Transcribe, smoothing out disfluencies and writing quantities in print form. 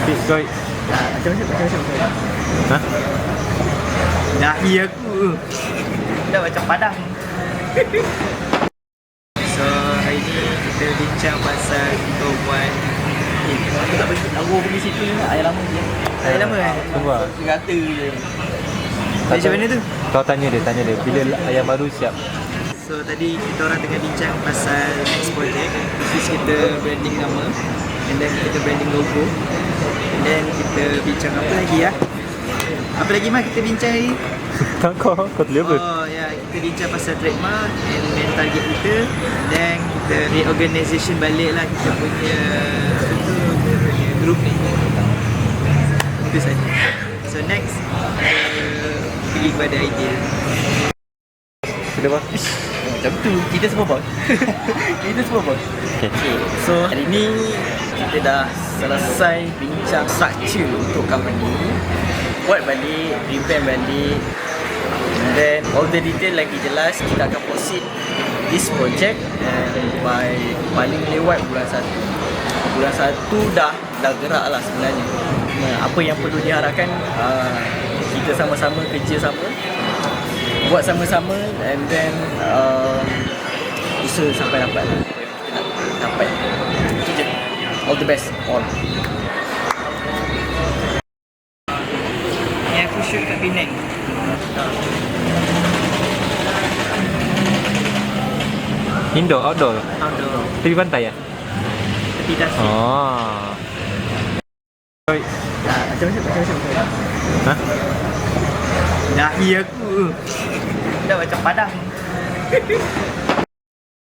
Koi. Macam. Hah? Dahi aku dah macam padang. So hari ni kita bincang pasal kita buat aku tak pergi, aku pergi situ je lah, ayam lama je. Ayam lama kan? Tunggu lah. Rata je. Macam mana tu? Kau tanya dia bila ayam baru siap. So tadi kita orang tengah bincang pasal next project, which is kita branding nama, and then kita branding logo, and then kita bincang apa lagi ya? Apa lagi mah kita bincang ni? Kau tulis apa? Oh ya, kita bincang pasal trademark and then target kita, then kita reorganization balik lah kita punya group ni. Itu saja. So next pergi kepada idea. Sudah bang? Macam tu, kita semua bos. Kita semua bos. Okay. So hari ni kita dah selesai bincang structure untuk company, buat balik, revamp balik, and then all the detail lagi jelas. Kita akan proceed this project and by paling lewat bulan 1. Bulan 1 dah gerak lah sebenarnya. Apa yang perlu diharapkan, kita sama-sama kerja sama, buat sama-sama, and then usaha sampai dapat lah apa yang kita nak dapat. Itu je. All the best all. Ni aku shoot kat Penang. Indoor, outdoor? Outdoor. Tepi pantai ya? Tepi tasik. Oh. Koi. Macam. Hah? Dahi aku dah macam padang.